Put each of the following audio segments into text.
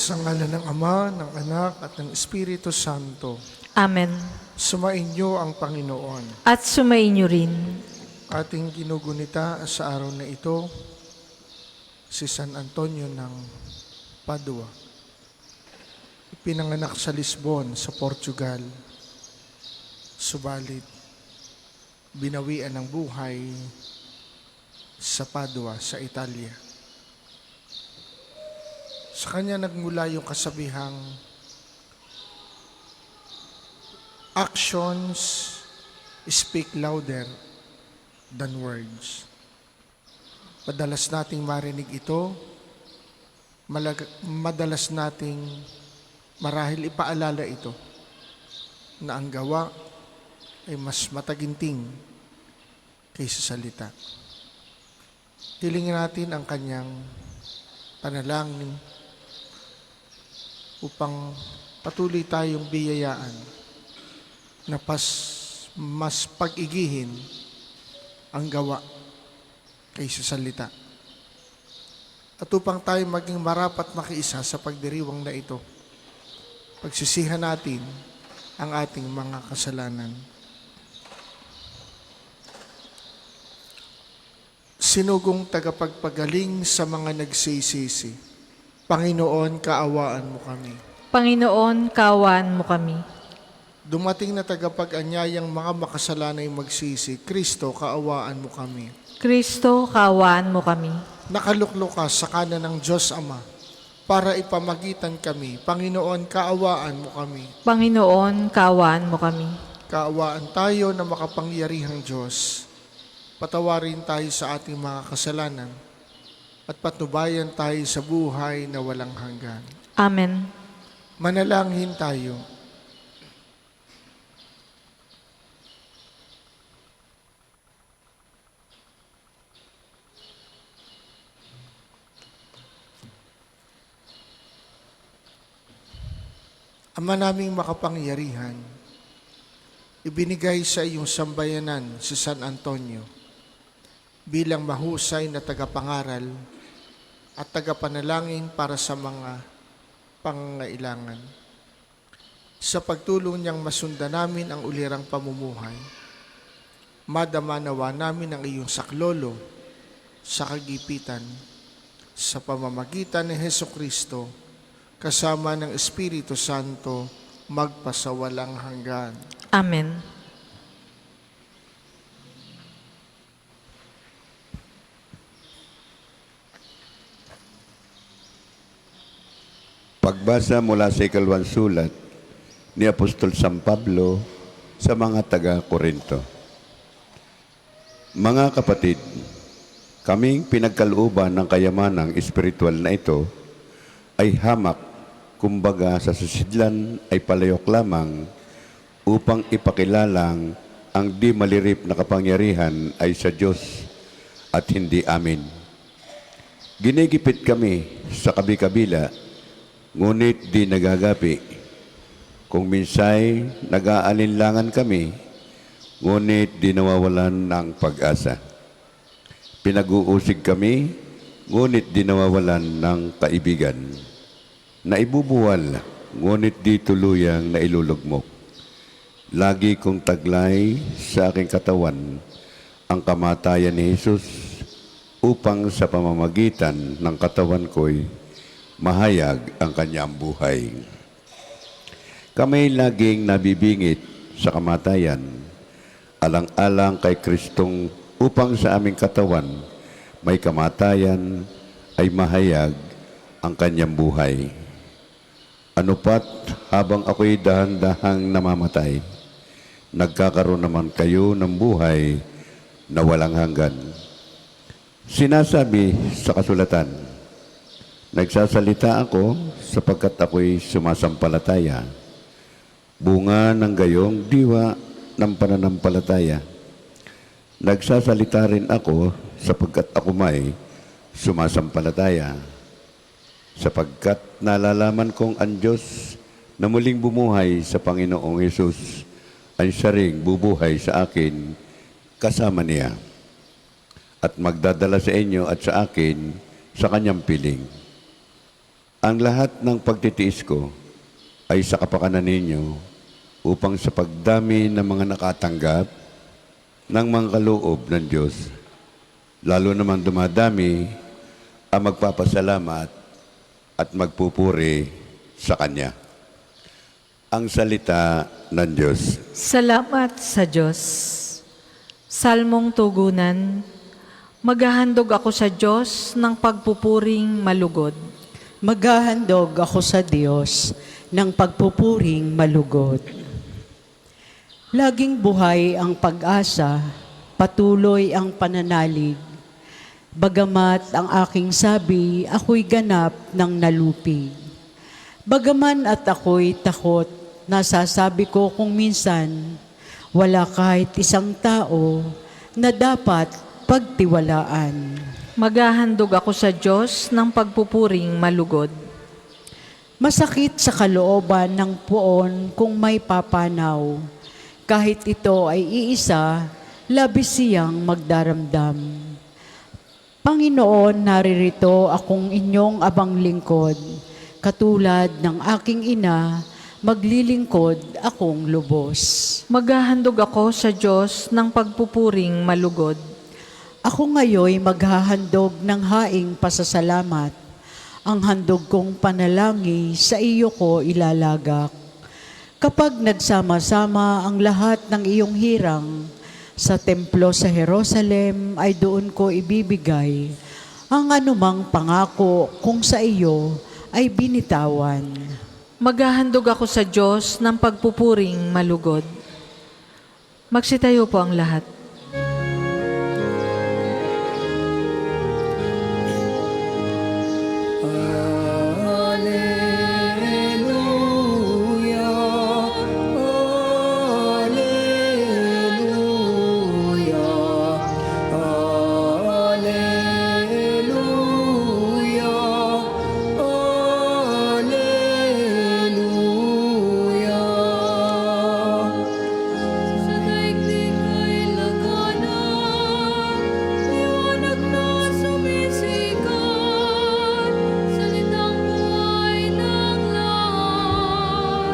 Sa ngalan ng Ama, ng Anak, at ng Espiritu Santo. Amen. Sumainyo ang Panginoon. At sumainyo rin. Ating ginugunita sa araw na ito, si San Antonio ng Padua. Ipinanganak sa Lisbon, sa Portugal. Subalit, binawian ng buhay sa Padua, sa Italia. Sa kanya nagmula yung kasabihang, actions speak louder than words. Madalas nating marinig ito, madalas nating marahil ipaalala ito, na ang gawa ay mas mataginting kaysa salita. Hilingin natin ang kanyang panalangin upang patuloy tayong biyayaan na mas pag-igihin ang gawa kaysa salita. At upang tayo maging marapat makiisa sa pagdiriwang na ito, pagsisihan natin ang ating mga kasalanan. Sinugong tagapagpagaling sa mga nagsisisi, Panginoon, kaawaan mo kami. Panginoon, kaawaan mo kami. Dumating na tagapag-anyayang mga makasalanay magsisi, Kristo, kaawaan mo kami. Kristo, kaawaan mo kami. Nakaluklok ka sa kanan ng Diyos Ama para ipamagitan kami. Panginoon, kaawaan mo kami. Panginoon, kaawaan mo kami. Kaawaan tayo na makapangyarihang Diyos. Patawarin tayo sa ating mga kasalanan at patnubayan tayo sa buhay na walang hanggan. Amen. Manalangin tayo. Ama naming makapangyarihan, ibinigay sa iyong sambayanan si San Antonio bilang mahusay na tagapangaral at tagapanalangin para sa mga pangangailangan. Sa pagtulong niyang masundan namin ang ulirang pamumuhay, madama nawa namin ang iyong saklolo sa kagipitan sa pamamagitan ni Hesukristo kasama ng Espiritu Santo magpasawalang hanggan. Amen. Pagbasa mula sa ikalawang sulat ni Apostol San Pablo sa mga taga-Korinto. Mga kapatid, kaming pinagkalooban ng kayamanang espiritual na ito ay hamak, kumbaga sa susidlan ay palayok lamang upang ipakilalang ang di malirip na kapangyarihan ay sa Diyos at hindi amin. Ginigipit kami sa kabi-kabila, ngunit di nagagapi. Kung minsay nag-aalinlangan kami, ngunit di nawawalan ng pag-asa. Pinag-uusig kami, ngunit di nawawalan ng kaibigan. Naibubuwal, ngunit di tuluyang nailulugmok. Lagi kong taglay sa aking katawan ang kamatayan ni Jesus upang sa pamamagitan ng katawan ko'y mahayag ang kanyang buhay. Kami laging nabibingit sa kamatayan, alang-alang kay Kristong upang sa aming katawan may kamatayan ay mahayag ang kanyang buhay. Ano pat habang ako'y dahan-dahang namamatay, nagkakaroon naman kayo ng buhay na walang hanggan. Sinasabi sa kasulatan, nagsasalita ako sapagkat ako'y sumasampalataya. Bunga ng gayong diwa ng pananampalataya. Nagsasalita rin ako sapagkat ako may sumasampalataya. Sapagkat nalalaman kong ang Diyos na muling bumuhay sa Panginoong Hesus ay siya ring bubuhay sa akin kasama niya at magdadala sa inyo at sa akin sa kanyang piling. Ang lahat ng pagtitiis ko ay sa kapakanan ninyo upang sa pagdami ng mga nakatanggap ng mga kaloob ng Diyos, lalo naman dumadami ang magpapasalamat at magpupuri sa Kanya. Ang salita ng Diyos. Salamat sa Diyos. Salmong tugunan, maghahandog ako sa Diyos ng pagpupuring malugod. Maghahandog ako sa Diyos ng pagpupuring malugod. Laging buhay ang pag-asa, patuloy ang pananalig. Bagamat ang aking sabi, ako'y ganap ng nalupig. Bagaman at ako'y takot, nasasabi ko kung minsan, wala kahit isang tao na dapat pagtiwalaan. Maghahandog ako sa Diyos ng pagpupuring malugod. Masakit sa kalooban ng puon kung may papanaw. Kahit ito ay iisa, labis siyang magdaramdam. Panginoon, naririto akong inyong abang lingkod. Katulad ng aking ina, maglilingkod akong lubos. Maghahandog ako sa Diyos ng pagpupuring malugod. Ako ngayoy maghahandog ng haing pasasalamat. Ang handog kong panalangin sa iyo ko ilalagak. Kapag nagsama-sama ang lahat ng iyong hirang, sa templo sa Jerusalem ay doon ko ibibigay ang anumang pangako kung sa iyo ay binitawan. Maghahandog ako sa Diyos ng pagpupuring malugod. Magsitayo po ang lahat. Sa daigdig ay laganap, liwanag na sumisikat, salitang buhay ng lahat.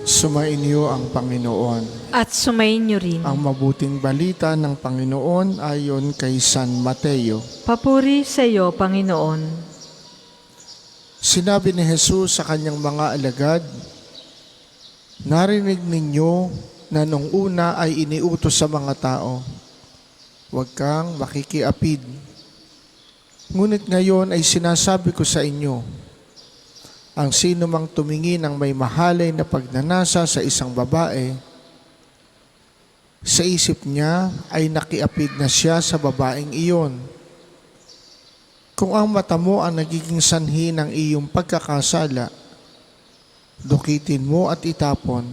Sumainyo ang Panginoon. At sumayin niyo rin. Ang mabuting balita ng Panginoon ayon kay San Mateo. Papuri sa iyo, Panginoon. Sinabi ni Jesus sa kanyang mga alagad, narinig ninyo na nung una ay iniutos sa mga tao, huwag kang makikiapid. Ngunit ngayon ay sinasabi ko sa inyo, ang sino mang tumingin ng may mahalay na pagnanasa sa isang babae, sa isip niya ay nakiapid na siya sa babaeng iyon. Kung ang mata mo ang nagiging sanhi ng iyong pagkakasala, dukitin mo at itapon,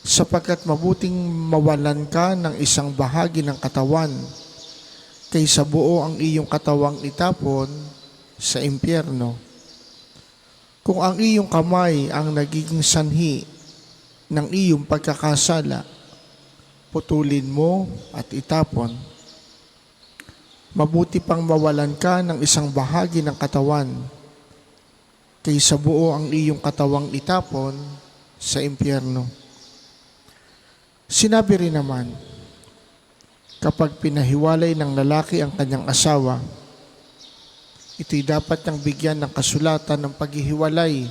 sapagkat mabuting mawalan ka ng isang bahagi ng katawan, kaysa buo ang iyong katawang itapon sa impyerno. Kung ang iyong kamay ang nagiging sanhi ng iyong pagkakasala, putulin mo at itapon. Mabuti pang mawalan ka ng isang bahagi ng katawan, kaysa buo ang iyong katawang itapon sa impyerno. Sinabi rin naman, kapag pinahiwalay ng lalaki ang kanyang asawa, ito'y dapat niyang bigyan ng kasulatan ng paghihiwalay.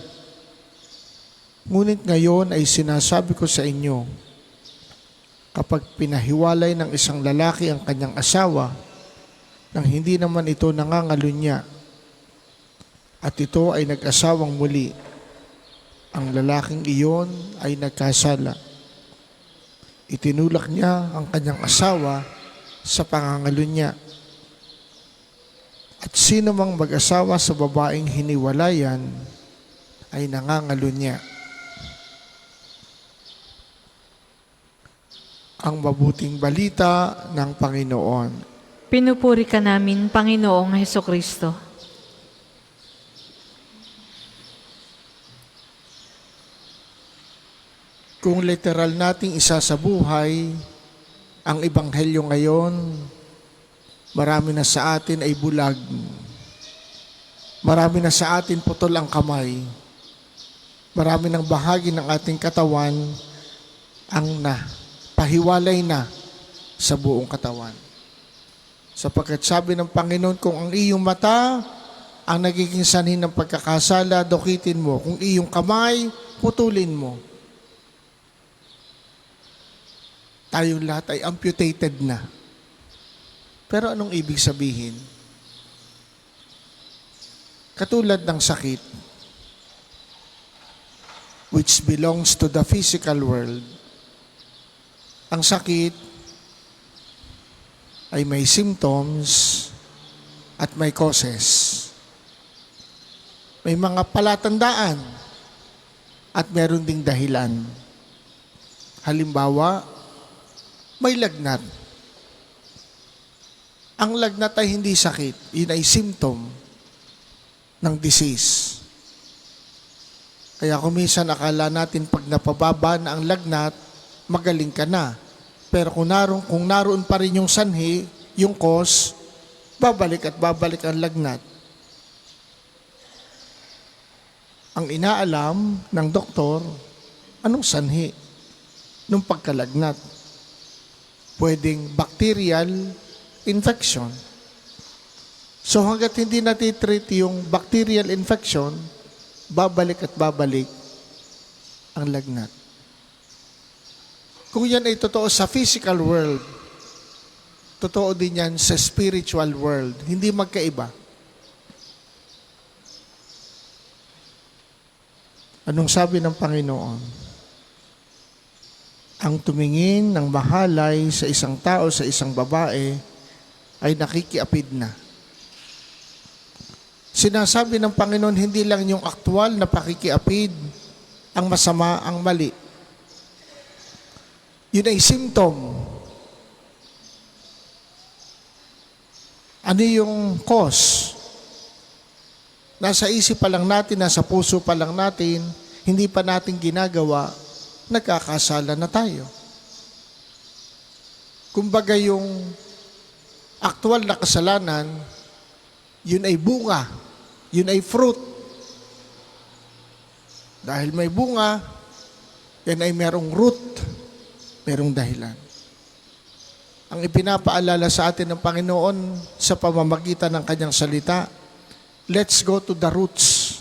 Ngunit ngayon ay sinasabi ko sa inyo, kapag pinahiwalay ng isang lalaki ang kanyang asawa, nang hindi naman ito nangangalunya, at ito ay nag-asawang muli, ang lalaking iyon ay nagkasala. Itinulak niya ang kanyang asawa sa pangangalunya. At sino mang mag-asawa sa babaeng hiniwalayan ay nangangalunya. ang mabuting balita ng Panginoon. Pinupuri ka namin, Panginoong Hesukristo. Kung literal nating isa sa buhay, ang Ebanghelyo ngayon, marami na sa atin ay bulag. Marami na sa atin putol ang kamay. Marami ng bahagi ng ating katawan ang pahiwalay na sa buong katawan. Sapagkat sabi ng Panginoon, kung ang iyong mata ang nagiging sanhi ng pagkakasala, dukitin mo. Kung iyong kamay, putulin mo. Tayong lahat ay amputated na. Pero anong ibig sabihin? Katulad ng sakit, which belongs to the physical world, ang sakit ay may symptoms at may causes. May mga palatandaan at meron ding dahilan. Halimbawa, may lagnat. Ang lagnat ay hindi sakit. Yun ay symptom ng disease. Kaya kung minsan akala natin pag napababa na ang lagnat, magaling ka na. Pero kung naroon pa rin yung sanhi, yung cause, babalik at babalik ang lagnat. Ang inaalam ng doktor, anong sanhi ng pagkalagnat? Pwedeng bacterial infection. So hanggat hindi natitreat yung bacterial infection, babalik at babalik ang lagnat. Kung yan ay totoo sa physical world, totoo din yan sa spiritual world. Hindi magkaiba. Anong sabi ng Panginoon? Ang tumingin ng mahalay sa isang tao, sa isang babae, ay nakikiapid na. Sinasabi ng Panginoon, hindi lang yung aktual na pakikiapid ang masama, ang mali. Yun ay symptom. Ano yung cause? Nasa isip pa lang natin, nasa puso pa lang natin, hindi pa natin ginagawa, nagkakasala na tayo. Kumbaga yung aktual na kasalanan, yun ay bunga, yun ay fruit. Dahil may bunga, yan ay merong root, merong dahilan. Ang ipinapaalala sa atin ng Panginoon sa pamamagitan ng kanyang salita, let's go to the roots.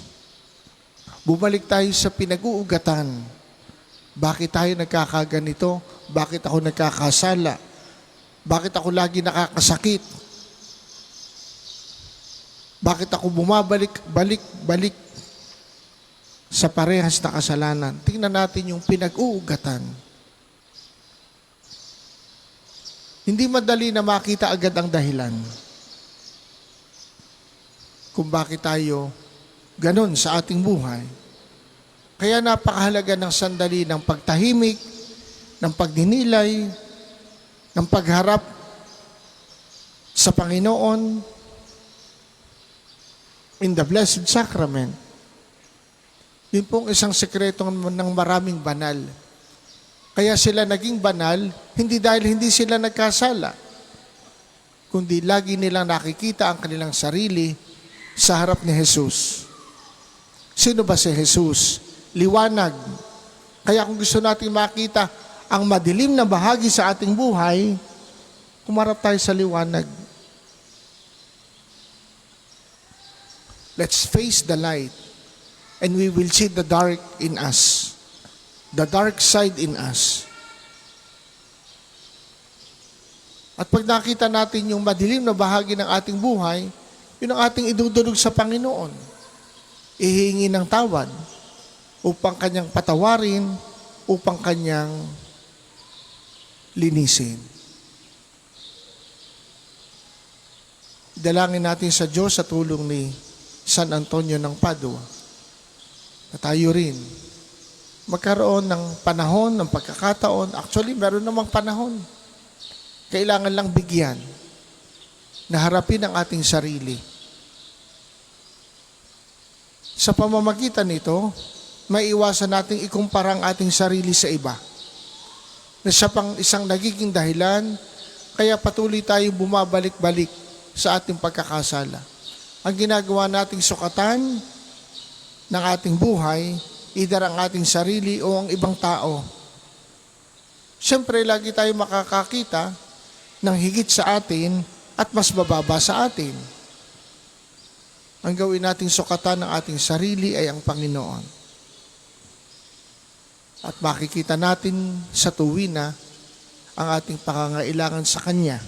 Bumalik tayo sa pinag-uugatan. Bakit tayo nagkakaganito? Bakit ako nagkakasala? Bakit ako lagi nakakasakit? Bakit ako bumabalik sa parehas na kasalanan? Tingnan natin yung pinag-uugatan. Hindi madali na makita agad ang dahilan kung bakit tayo ganun sa ating buhay. Kaya napakahalaga ng sandali ng pagtahimik, ng pagdinilay, ng pagharap sa Panginoon in the Blessed Sacrament. Yun pong isang sekreto ng maraming banal. Kaya sila naging banal, hindi dahil hindi sila nagkasala, kundi lagi nilang nakikita ang kanilang sarili sa harap ni Jesus. Sino ba si Jesus? Liwanag. Kaya kung gusto natin makita ang madilim na bahagi sa ating buhay, humarap tayo sa liwanag. Let's face the light and we will see the dark in us. The dark side in us. At pag nakita natin yung madilim na bahagi ng ating buhay, yun ang ating idudulog sa Panginoon. Ihingi ng tawad upang kanyang patawarin, upang kanyang linisin. Dalangin natin sa Diyos sa tulong ni San Antonio ng Padua na tayo rin magkaroon ng panahon, ng pagkakataon. Actually, meron namang panahon. Kailangan lang bigyan na harapin ang ating sarili. Sa pamamagitan nito, maiiwasan nating ikumpara ang ating sarili sa iba. Na siya pang isang nagiging dahilan, kaya patuloy tayong bumabalik-balik sa ating pagkakasala. Ang ginagawa nating sukatan ng ating buhay, either ang ating sarili o ang ibang tao. Siyempre, lagi tayo makakakita ng higit sa atin at mas mababa sa atin. Ang gawin nating sukatan ng ating sarili ay ang Panginoon. At makikita natin sa tuwina ang ating pangangailangan sa Kanya,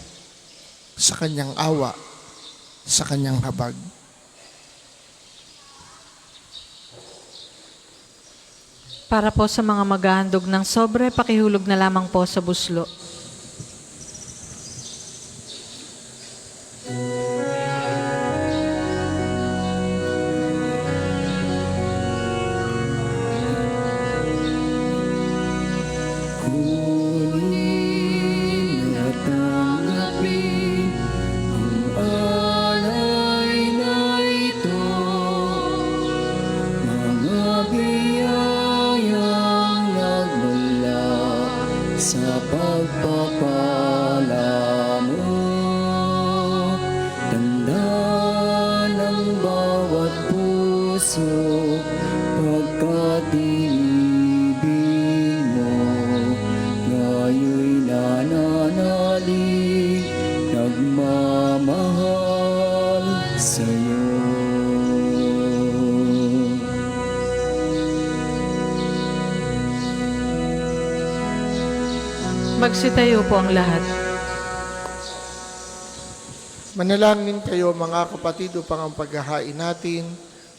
sa Kanyang awa, sa Kanyang habag. Para po sa mga maghahandog ng sobre, pakihulog na lamang po sa buslo. Kunin at tanggapin ang alay na ito, mga biyayang nagmula sa pagpapala mo. Tanda ng bawat puso pagkat inibig mo, ngayo'y nananalig, nagmamahal sa'yo. Magsitayo po ang lahat. Manalangin kayo mga kapatid upang ang paghahain natin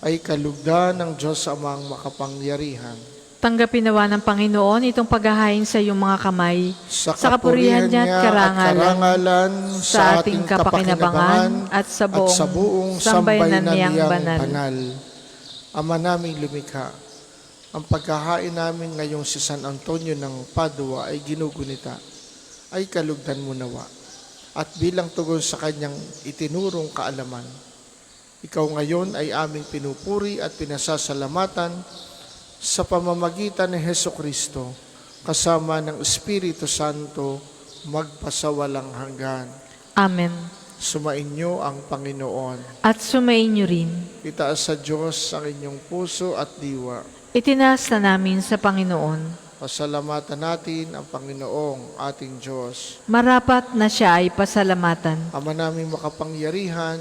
ay kalugdan ng Diyos Amang makapangyarihan. Tanggapin nawa ng Panginoon itong paghahain sa iyong mga kamay, sa kapurihan niya at karangalan, sa ating kapakinabangan at sa buong sambayanan niyang banal. Ama naming lumikha, ang paghahain namin ngayong si San Antonio ng Padua ay ginugunita, ay kalugdan mo nawa. At bilang tugon sa kanyang itinurong kaalaman, ikaw ngayon ay aming pinupuri at pinasasalamatan sa pamamagitan ni Hesukristo kasama ng Espiritu Santo magpasawalang hanggan. Amen. Sumainyo ang Panginoon. At sumainyo rin. Itaas sa Diyos ang inyong puso at diwa. Itinaas na namin sa Panginoon. Pasalamatan natin ang Panginoong ating Diyos. Marapat na siya ay pasalamatan. Ama naming makapangyarihan,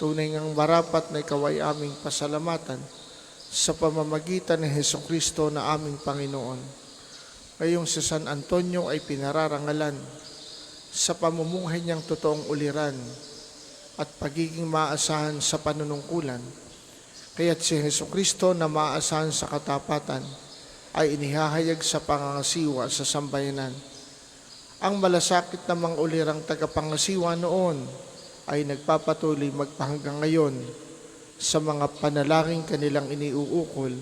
tunay ngang marapat na ikaw ay aming pasalamatan sa pamamagitan ni Hesukristo na aming Panginoon. Ngayong si San Antonio ay pinararangalan sa pamumuhay niyang totoong uliran at pagiging maasahan sa panunungkulan. Kaya't si Hesukristo na maasahan sa katapatan ay inihahayag sa pangangasiwa sa sambayanan. Ang malasakit na mga ulirang tagapangasiwa noon ay nagpapatuloy magpahanggang ngayon sa mga panalangin kanilang iniuukol,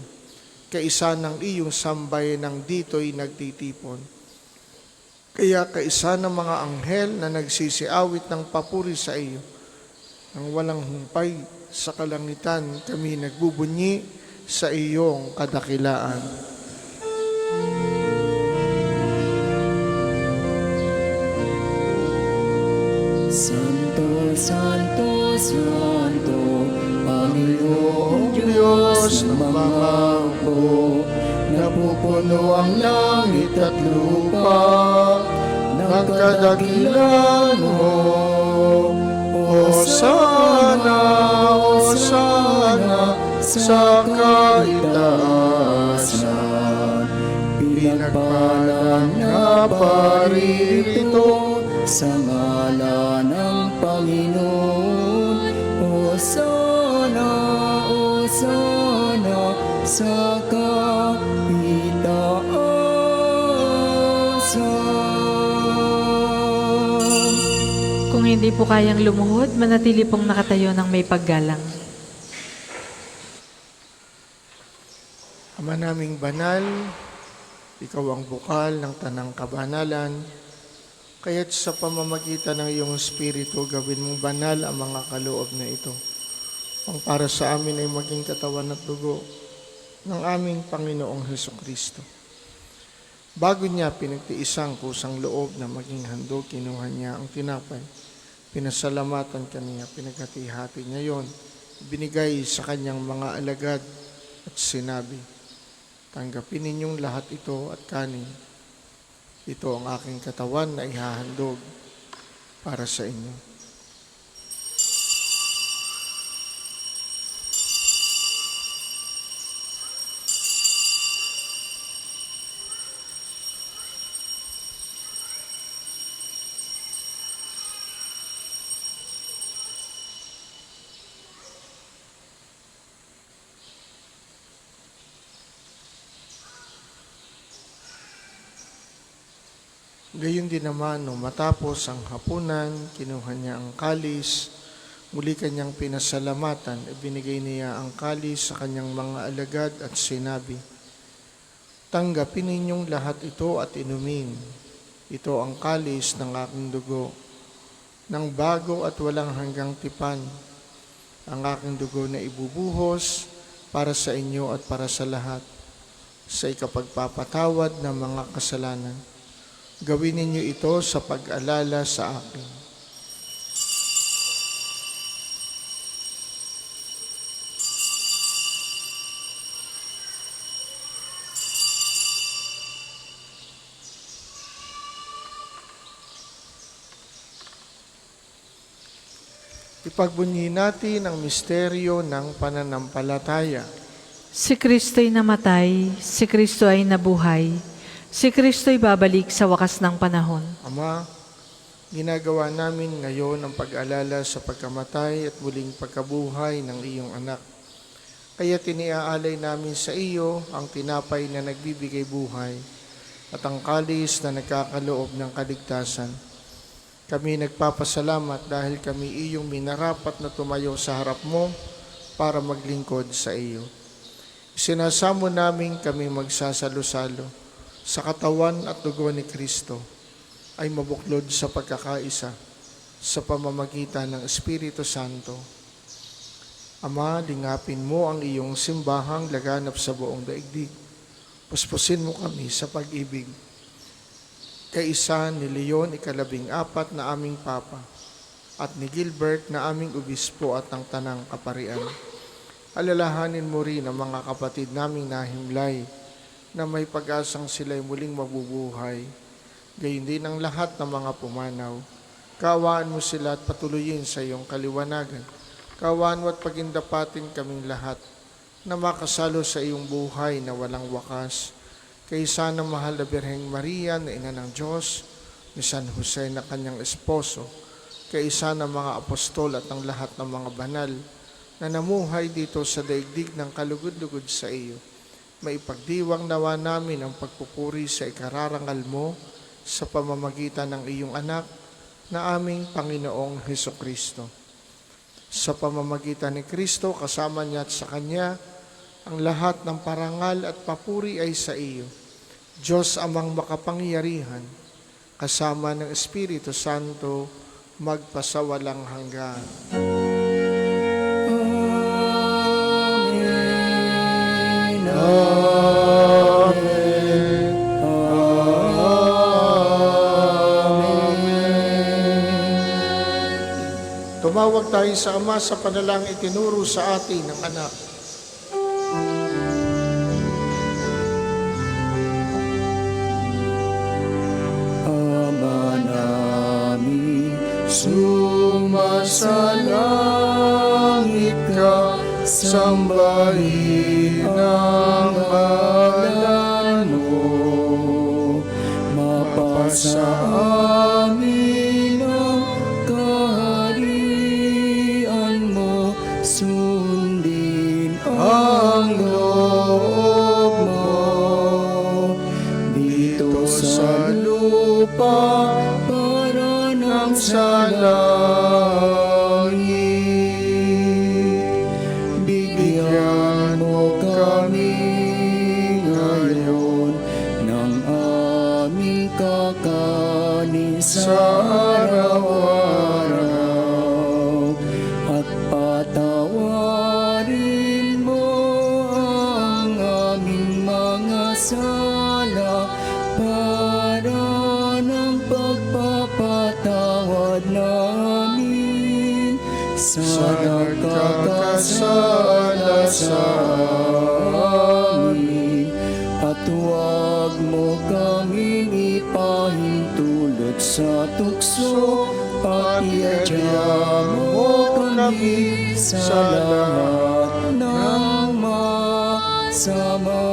kaisa ng iyong sambayanang dito'y nagtitipon. Kaya kaisa ng mga anghel na nagsisiawit ng papuri sa iyo, nang walang humpay sa kalangitan kami nagbubunyi sa iyong kadakilaan. Santo, Santo, Santo, Panginoong Diyos Diyos ng ng mga mga hukbo, napupuno ang langit at lupa ng kadakilan mo. Hosana, Hosana sa kaitaasan. Pinagpalang na paririto sa ngalan ng Panginoon. Hosana, Hosana sa kaitaasan. Kung hindi po kayang lumuhod, manatili pong nakatayo ng may paggalang. Ama naming banal, ikaw ang bukal ng tanang kabanalan, kaya't sa pamamagitan ng iyong Espiritu, gawin mong banal ang mga kaloob na ito. Ang para sa amin ay maging katawan at dugo ng aming Panginoong Hesukristo. Bago niya pinagtiisang kusang loob na maging handog, kinuha niya ang tinapay. Pinasalamatan kaniya, pinaghati-hati niya yon, binigay sa kanyang mga alagad at sinabi, tanggapin ninyong lahat ito at kanin. Ito ang aking katawan na ihahandog para sa inyo. Gayon din naman, nung matapos ang hapunan, kinuha niya ang kalis, muli kanyang pinasalamatan, ibinigay niya ang kalis sa kanyang mga alagad at sinabi, tanggapin ninyong lahat ito at inumin. Ito ang kalis ng aking dugo, ng bago at walang hanggang tipan, ang aking dugo na ibubuhos para sa inyo at para sa lahat, sa ikapagpapatawad ng mga kasalanan. Gawin ninyo ito sa pag-alala sa akin. Ipagbunyi natin ang misteryo ng pananampalataya. Si Kristo'y namatay, si Kristo ay nabuhay. Si Kristo'y babalik sa wakas ng panahon. Ama, ginagawa namin ngayon ang pag-alala sa pagkamatay at muling pagkabuhay ng iyong anak. Kaya tiniaalay namin sa iyo ang tinapay na nagbibigay buhay at ang kalis na nagkakaloob ng kaligtasan. Kami nagpapasalamat dahil kami iyong minarapat na tumayo sa harap mo para maglingkod sa iyo. Sinasamo namin kami magsasalo-salo sa katawan at dugo ni Kristo ay mabuklod sa pagkakaisa sa pamamagitan ng Espiritu Santo. Ama, lingapin mo ang iyong simbahang laganap sa buong daigdig. Puspusin mo kami sa pag-ibig. Kaisa ni Leon ika-14 na aming Papa at ni Gilbert na aming Obispo at ng Tanang Kaparian. Alalahanin mo rin ang mga kapatid naming nahimlay na may pag-asang sila'y muling mabubuhay. Gayon din ang lahat ng mga pumanaw. Kaawaan mo sila at patuloyin sa iyong kaliwanagan. Kaawaan mo at pagindapatin kaming lahat na makasalo sa iyong buhay na walang wakas. Kaysa ng mahal na Birheng Maria na ina ng Diyos, ni San Jose na kanyang esposo, kaysa ng mga apostol at ng lahat ng mga banal na namuhay dito sa daigdig ng kalugod-lugod sa iyo. Maipagdiwang nawa namin ang pagpupuri sa ikararangal mo sa pamamagitan ng iyong anak na aming Panginoong Hesukristo. Sa pamamagitan ni Kristo, kasama niya at sa Kanya, ang lahat ng parangal at papuri ay sa iyo. Diyos amang makapangyarihan, kasama ng Espiritu Santo, magpasawalang hanggan. Tumawag tayo sa Ama sa panalangin itinuro sa atin ng anak. Ama namin, sumasalangit ka, sambahin ang ngalan mo, mapasa amin ang kaharian mo, sundin ang loob mo, dito sa lupa para ng sa langit. Bigyan mo kami sa amin, at huwag mo kaming ipahintulot sa tukso, at iadya mo kami sa lahat ng masama.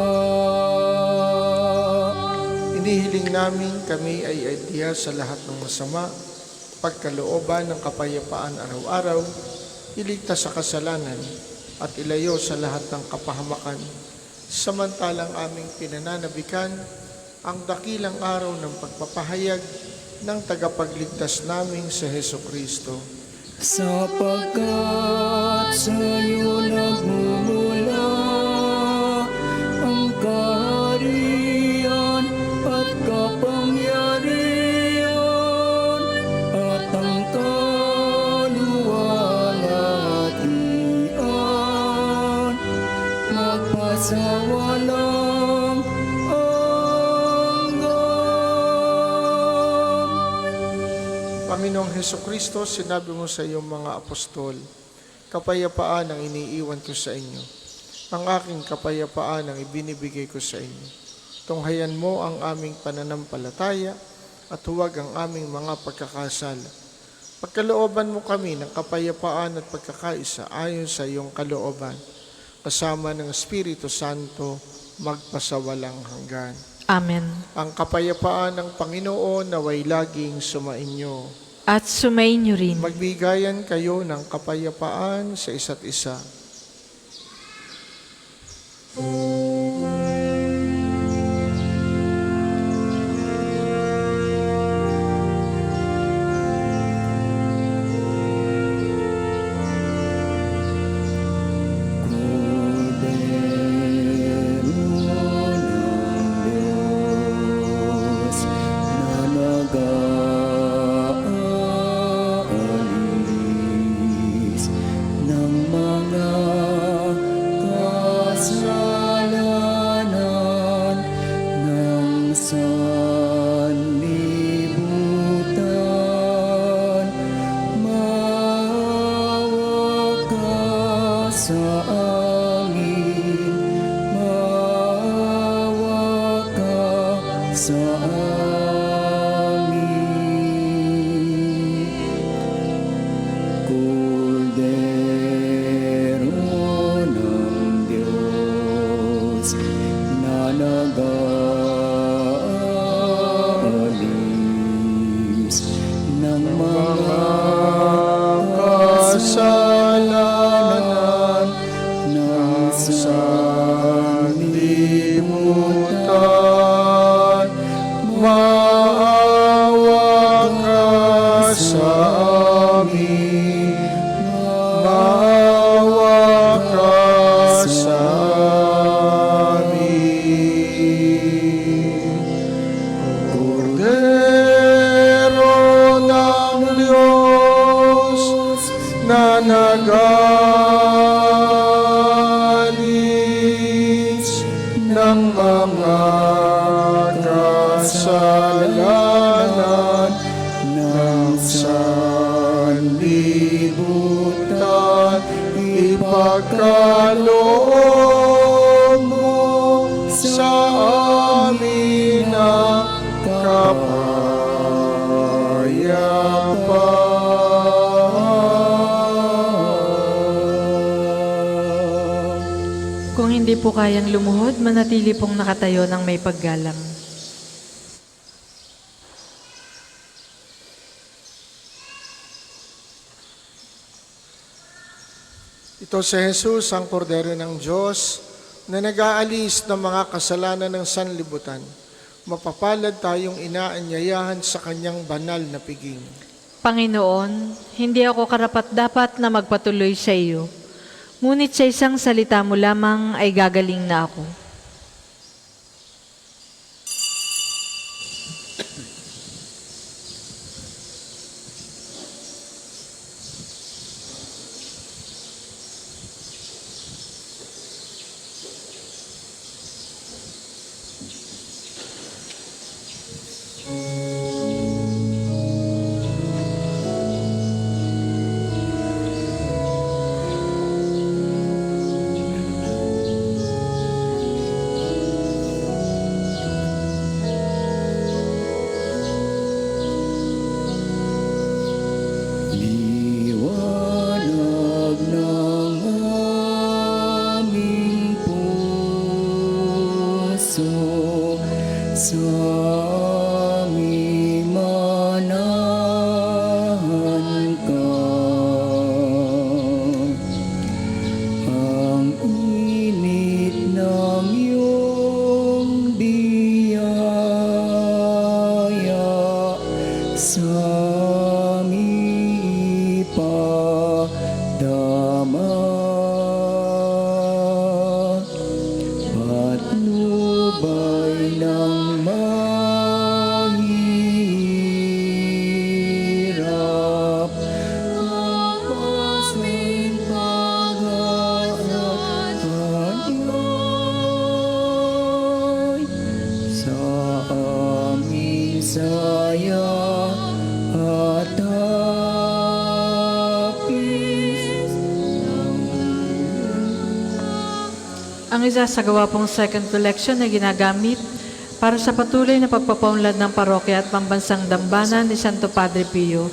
Inihiling namin kami ay adya sa lahat ng masama, pagkalooban ng kapayapaan araw-araw, iligtas sa kasalanan, at ilayo sa lahat ng kapahamakan, samantalang aming pinananabikan ang dakilang araw ng pagpapahayag ng tagapagligtas naming sa Hesukristo. Sapagkat sa iyo nagmumula ang kaharian at kapangyarihan at ang kaluwalhatian magpasawalang Panginoong Hesukristo, sinabi mo sa iyong mga apostol, kapayapaan ang iniiwan ko sa inyo. Ang aking kapayapaan ang ibinibigay ko sa inyo. Tunghayan mo ang aming pananampalataya at huwag ang aming mga pagkakasala. Pagkalooban mo kami ng kapayapaan at pagkakaisa ayon sa iyong kalooban, kasama ng Espiritu Santo, magpasawalang hanggan. Amen. Ang kapayapaan ng Panginoon naway laging sumainyo. At sumainyo rin. Magbigayan kayo ng kapayapaan sa isa't isa. Ipagkaloob mo sa amin ang kapayapaan. Kung hindi po kayang lumuhod, manatili pong nakatayo ng may paggalang. Ito si Jesus, ang kordero ng Diyos, na nag-aalis ng mga kasalanan ng sanlibutan. Mapapalad tayong inaanyayahan sa kanyang banal na piging. Panginoon, hindi ako karapat-dapat na magpatuloy sa iyo. Ngunit sa isang salita mo lamang ay gagaling na ako. Ang isasagawa pong second collection na ginagamit para sa patuloy na pagpapaunlad ng parokya at pambansang dambana ni Santo Padre Pio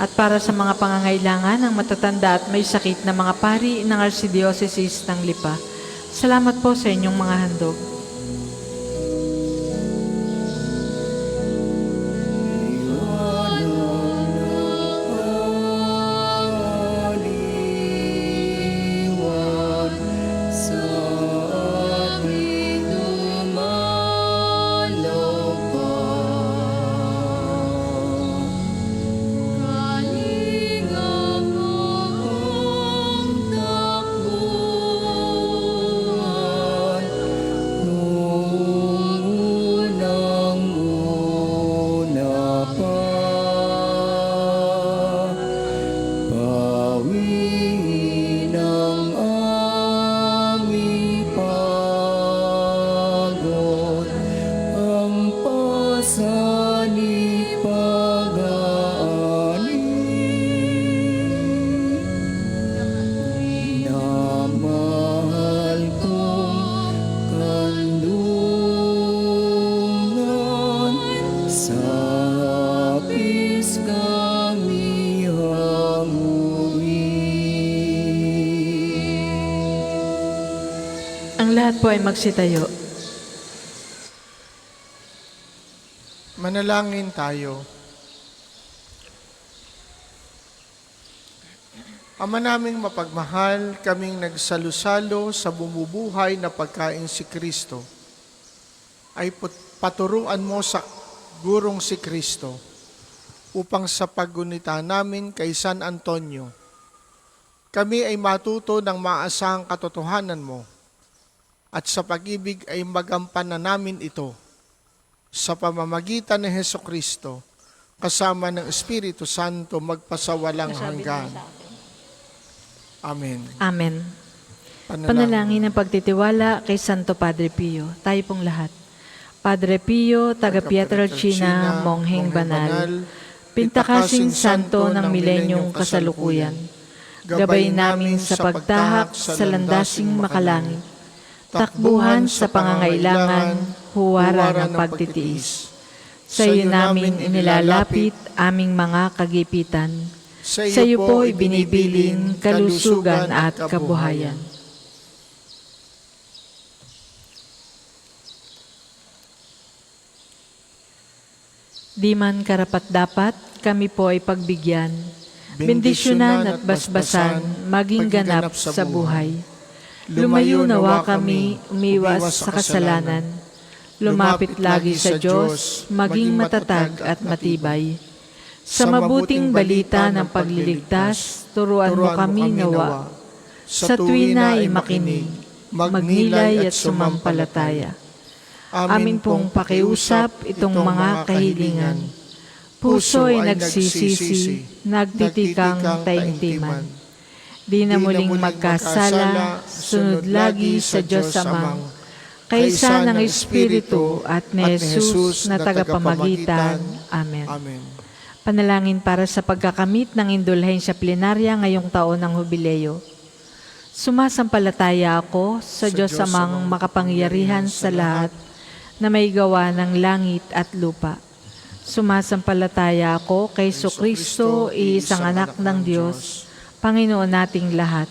at para sa mga pangangailangan ng matatanda at may sakit na mga pari ng Archdiocese ng Lipa. Salamat po sa inyong mga handog. Ang lahat po ay magsitayo. Manalangin tayo. Ama naming mapagmahal, kaming nagsalusalo sa bumubuhay na pagkain si Kristo, ay paturuan mo sa gurong si Kristo upang sa paggunita namin kay San Antonio, kami ay matuto ng maasahang katotohanan mo at sa pag-ibig ay magampanan namin ito sa pamamagitan ni Hesukristo kasama ng Espiritu Santo magpasawalang hanggan. Amen. Amen. Panalangin ng pagtitiwala kay Santo Padre Pio. Tayo pong lahat. Padre Pio, taga Pietrelcina, mongheng banal, pintakasing santo ng milenyong kasalukuyan, gabay namin sa pagtahak sa landasing makalangit, takbuhan sa pangangailangan, huwara ng pagtitiis. Sa iyo namin inilalapit aming mga kagipitan. Sa iyo po ibinibiling kalusugan at kabuhayan. Di man karapat-dapat, kami po ay pagbigyan, bendisyonan at basbasan, maging ganap sa buhay. Lumayo nawa kami, umiwas sa kasalanan, lumapit lagi sa Diyos, maging matatag at matibay. Sa mabuting balita ng pagliligtas, turuan mo kami nawa. Sa tuwina ay makinig, magnilay at sumampalataya. Amin pong pakiusap itong mga kahilingan. Puso ay nagsisisi, nagtitikang taimtiman. Di na muling magkasala, sunod lagi sa Diyos Amang, kaysa ng Espiritu at ni Jesus na tagapamagitan. Amen. Amen. Panalangin para sa pagkakamit ng indulhensya plenarya ngayong taon ng Hubileo. Sumasampalataya ako sa Diyos Amang makapangyarihan sa lahat na may gawa ng langit at lupa. Sumasampalataya ako kay Jesucristo, iisang anak ng Diyos, Panginoon nating lahat.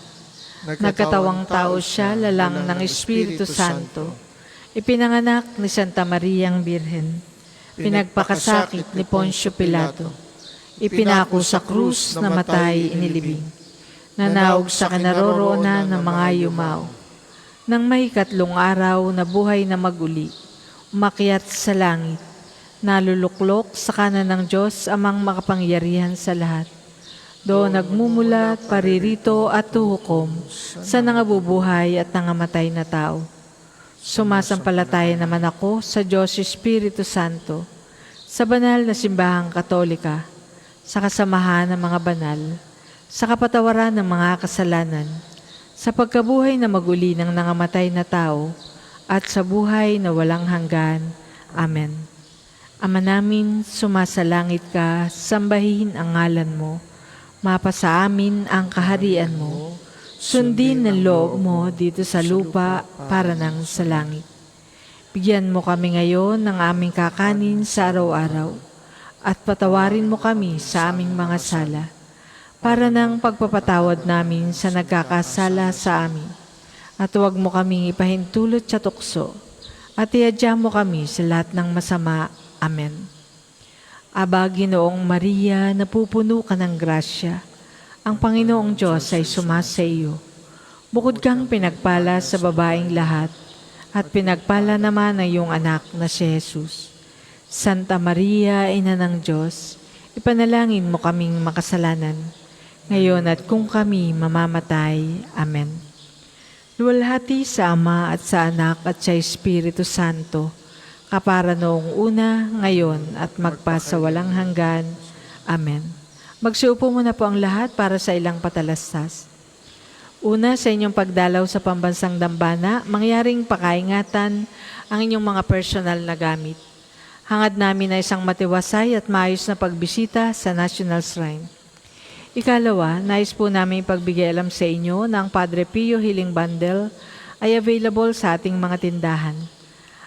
Nagkatawang tao siya, lalang ng Espiritu Santo. Ipinanganak ni Santa Mariang Birhen. Pinagpakasakit ni Poncio Pilato. Ipinako sa krus na matay inilibing. Nanaog sa kinaroroonan ng mga yumao. Nang may 3 araw na buhay na maguli, umakyat sa langit, naluluklok sa kanan ng Diyos Amang makapangyarihan sa lahat. Doon nagmumula, paririto at tuhukom sa nangabubuhay at nangamatay na tao. Sumasampalataya naman ako sa Diyos Espiritu Santo, sa banal na simbahang Katolika, sa kasamahan ng mga banal, sa kapatawaran ng mga kasalanan, sa pagkabuhay na maguli ng nangamatay na tao, at sa buhay na walang hanggan. Amen. Ama namin, sumasalangit ka, sambahin ang ngalan mo. Mapasa amin ang kaharian mo. Sundin ang loob mo dito sa lupa para nang sa langit. Bigyan mo kami ngayon ng aming kakanin sa araw-araw at patawarin mo kami sa aming mga sala para ng pagpapatawad namin sa nagkakasala sa amin. At huwag mo kaming ipahintulot sa tukso at iadya mo kami sa lahat ng masama. Amen. Aba, Ginoong Maria, napupuno ka ng grasya. Ang Panginoong Diyos ay sumasa iyo. Bukod kang pinagpala sa babaeng lahat, at pinagpala naman ang iyong anak na si Jesus. Santa Maria, Ina ng Diyos, ipanalangin mo kaming makasalanan, ngayon at kung kami mamamatay. Amen. Luwalhati sa Ama at sa Anak at sa Espiritu Santo, kapara noong una, ngayon at magpasawalang hanggan. Amen. Magsiupo muna po ang lahat para sa ilang patalastas. Una, sa inyong pagdalaw sa pambansang dambana, mangyaring pakaingatan ang inyong mga personal na gamit. Hangad namin na isang matiwasay at maayos na pagbisita sa National Shrine. Ikalawa, nais po namin pagbigay alam sa inyo na ang Padre Pio Healing Bundle ay available sa ating mga tindahan.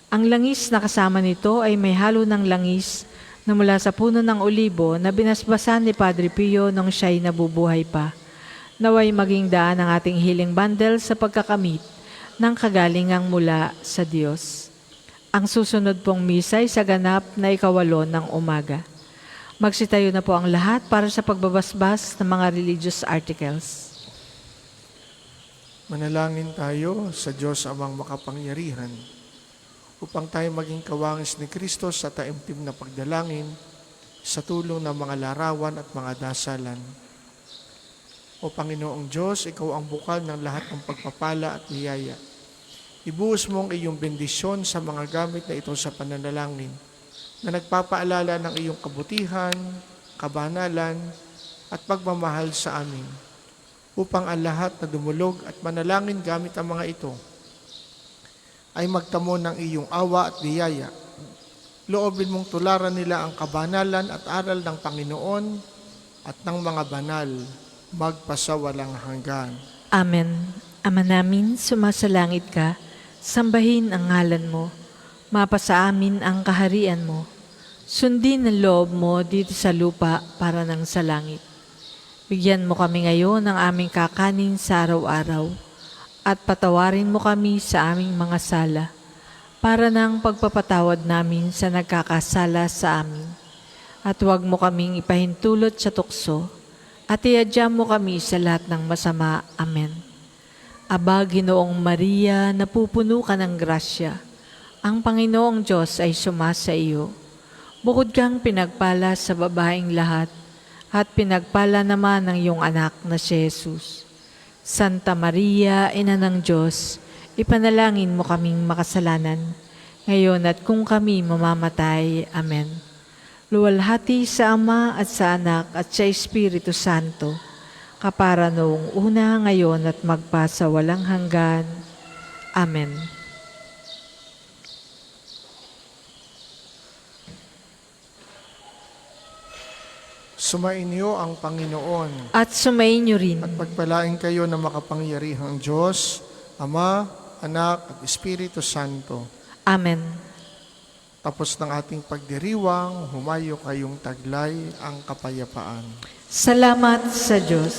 Ang langis na kasama nito ay may halo ng langis na mula sa puno ng olibo na binasbasan ni Padre Pio nung siya'y nabubuhay pa. Naway maging daan ang ating healing bundle sa pagkakamit ng kagalingang mula sa Diyos. Ang susunod pong misa ay sa ganap na 8 ng umaga. Magsitayo na po ang lahat para sa pagbabasbas ng mga religious articles. Manalangin tayo sa Diyos Amang makapangyarihan upang tayo maging kawangis ni Kristo sa taimtim na pagdalangin sa tulong ng mga larawan at mga dasalan. O Panginoong Diyos, Ikaw ang bukal ng lahat ng pagpapala at biyaya. Ibuhos mo ang iyong bendisyon sa mga gamit na ito sa pananalangin na nagpapaalala ng iyong kabutihan, kabanalan at pagmamahal sa amin upang ang lahat na dumulog at manalangin gamit ang mga ito ay magtamo ng iyong awa at biyaya. Loobin mong tularan nila ang kabanalan at aral ng Panginoon at ng mga banal, magpasawalang hanggan. Amen. Ama namin, sumasalangit ka, sambahin ang ngalan mo, mapasa amin ang kaharian mo. Sundin ang loob mo dito sa lupa para nang sa langit. Bigyan mo kami ngayon ng aming kakanin sa araw-araw at patawarin mo kami sa aming mga sala para ng pagpapatawad namin sa nagkakasala sa amin. At huwag mo kaming ipahintulot sa tukso at iadya mo kami sa lahat ng masama. Amen. Aba, Ginoong Maria, napupuno ka ng grasya. Ang Panginoong Diyos ay sumasa iyo. Bukod kang pinagpala sa babaeng lahat, at pinagpala naman ng iyong anak na si Jesus. Santa Maria, Ina ng Diyos, ipanalangin mo kaming makasalanan, ngayon at kung kami mamamatay. Amen. Luwalhati sa Ama at sa Anak at sa Espiritu Santo, kapara noong una, ngayon at magpasawalang hanggan. Amen. Sumainyo ang Panginoon At sumainyo rin. at pagpalain kayo ng makapangyarihang Diyos, Ama, Anak at Espiritu Santo. Amen. Tapos ng ating pagdiriwang, humayo kayong taglay ang kapayapaan. Salamat sa Diyos.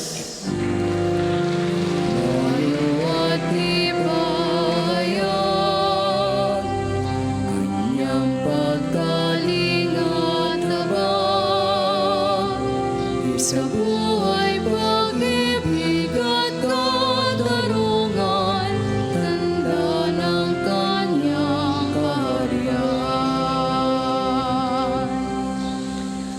At himayan, kanyang pagkaling at habang, sa buhay, pag-ibig at katarungan, tanda ng kanyang kaharian.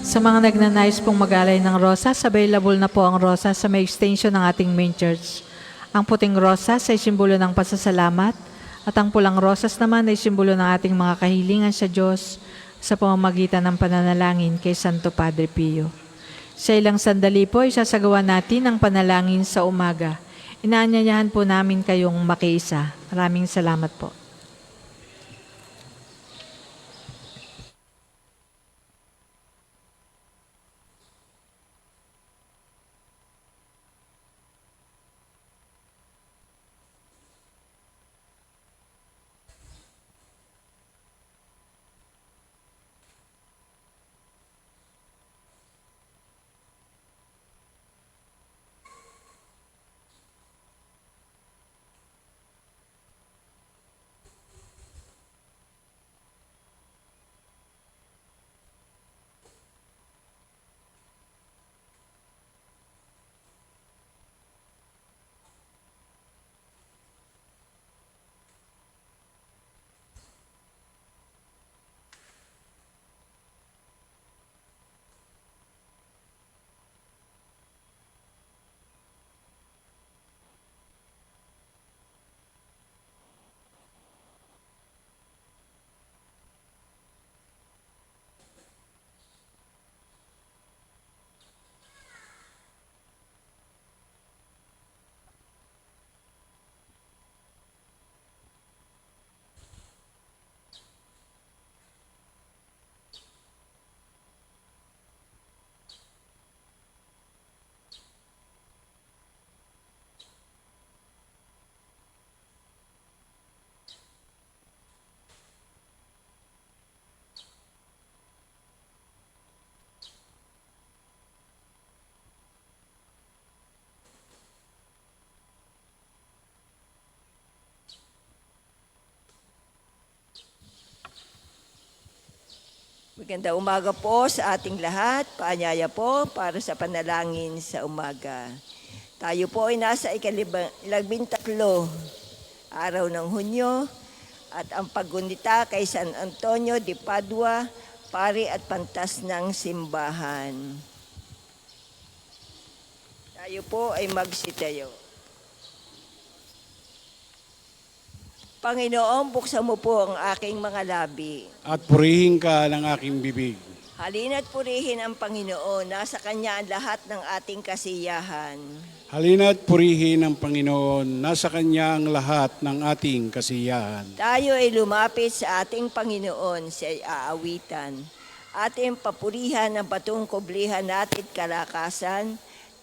Sa mga nagnanais pong mag-alay ng rosas, available na po ang rosas sa may extension ng ating main church. Ang puting rosas ay simbolo ng pasasalamat at ang pulang rosas naman ay simbolo ng ating mga kahilingan sa Diyos sa pamamagitan ng pananalangin kay Santo Padre Pio. Sa ilang sandali po, isasagawa natin ang panalangin sa umaga. Inaanyayahan po namin kayong makiisa. Maraming salamat po. Maganda umaga po sa ating lahat. Paanyaya po para sa panalangin sa umaga. Tayo po ay nasa 13 araw ng Hunyo at ang paggunita kay San Antonio de Padua, pari at pantas ng simbahan. Tayo po ay magsitayo. Panginoon, buksan mo po ang aking mga labi. At purihin ka ng aking bibig. Halina't purihin ang Panginoon, nasa Kanya ang lahat ng ating kasiyahan. Halina't purihin ang Panginoon, nasa Kanya ang lahat ng ating kasiyahan. Tayo ay lumapit sa ating Panginoon sa aawitan. Ating papurihan ang batong kublihan natin kalakasan.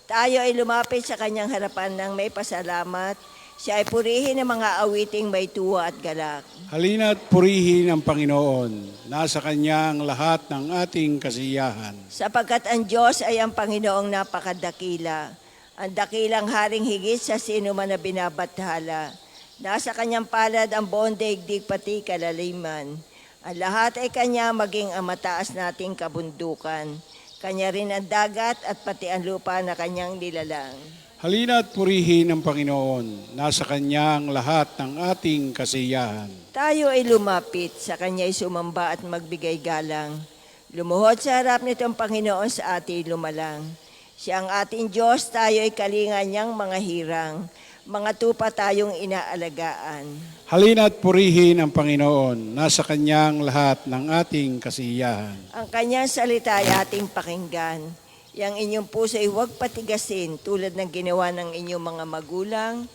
Tayo ay lumapit sa Kanyang harapan ng may pasalamat. Siya ay purihin ng mga awiting may tuwa at galak. Halina't purihin ang Panginoon, nasa Kanya ang lahat ng ating kasiyahan. Sapagkat ang Diyos ay ang Panginoong napakadakila. Ang dakilang haring higit sa sino man na binabathala. Nasa Kanyang palad ang buong daigdig pati kalaliman. Ang lahat ay Kanya maging ang mataas nating kabundukan. Kanya rin ang dagat at pati ang lupa na Kanyang nilalang. Halina't purihin ang Panginoon, nasa Kanya ang lahat ng ating kasiyahan. Tayo ay lumapit, sa Kanya'y sumamba at magbigay galang. Lumuhod sa harap nitong Panginoon sa ating lumalang. Siya ang ating Diyos, tayo ay kalinga niyang mga hirang. Mga tupa tayong inaalagaan. Halina't purihin ang Panginoon, nasa Kanya ang lahat ng ating kasiyahan. Ang Kanyang salita ay ating pakinggan. Yang inyong puso ay huwag patigasin tulad ng ginawa ng inyong mga magulang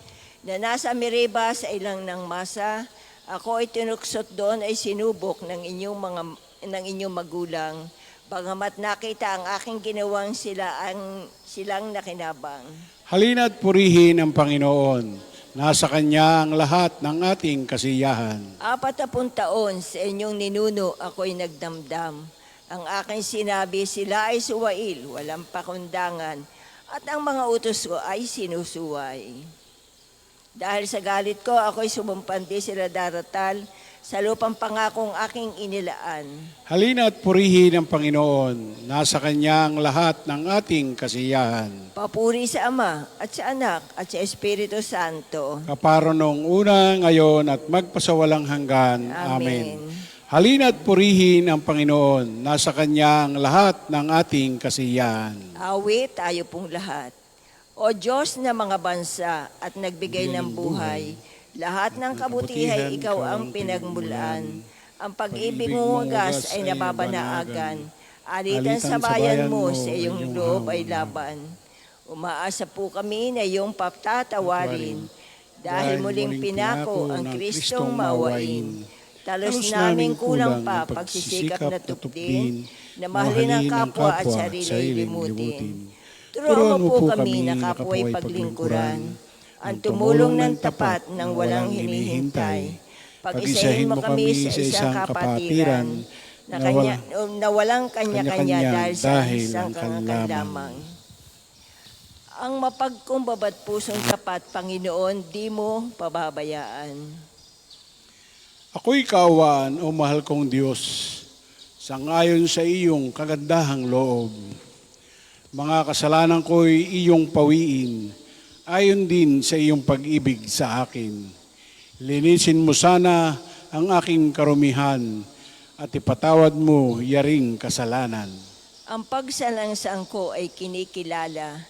na nasa Meribah sa ilang ng masa. Ako ay tinuksot doon ay sinubok ng inyong magulang. Bagamat nakita ang aking ginawang silang nakinabang. Halina't purihin ang Panginoon, nasa Kanya ang lahat ng ating kasiyahan. 40 taon sa inyong ninuno ako'y nagdamdam. Ang aking sinabi, sila ay suwail, walang pakundangan, at ang mga utos ko ay sinusuway. Dahil sa galit ko, ako'y sumumpandi sila daratal sa lupang pangakong aking inilaan. Halina't purihin ang Panginoon, nasa Kanya ang lahat ng ating kasiyahan. Papuri sa Ama at sa Anak at sa Espiritu Santo. Kaparo noong una, ngayon at magpasawalang hanggan. Amen. Halina't purihin ang Panginoon, nasa Kanya ang lahat ng ating kasiyahan. Awit tayo pong lahat. O Diyos na mga bansa at nagbigay ng buhay, lahat ng kabutihan ikaw ang pinagmulan. Ang pag-ibig mo wagas ay nababanaagan. Alitan sa bayan mo sa iyong loob ay laban. Umaasa po kami na iyong patatawarin, dahil muling pinako ang Kristong mawain. Talos namin kulang pa pagsisikap na tupdin, na mahalin ang kapwa at sarili limutin. Turuan mo po kami na kapwa'y paglingkuran, ang tumulong ng tapat ng walang hinihintay. Pag-isahin mo kami sa isang kapatiran, na walang kanya-kanya dahil sa isang kangangkan lamang. Ang mapagkumbabat pusong tapat, Panginoon, di mo pababayaan. Ako'y kaawaan, o mahal kong Diyos, sangayon sa iyong kagandahang loob. Mga kasalanan ko'y iyong pawiin, ayon din sa iyong pag-ibig sa akin. Linisin mo sana ang aking karumihan, at ipatawad mo yaring kasalanan. Ang pagsalangsang ko ay kinikilala,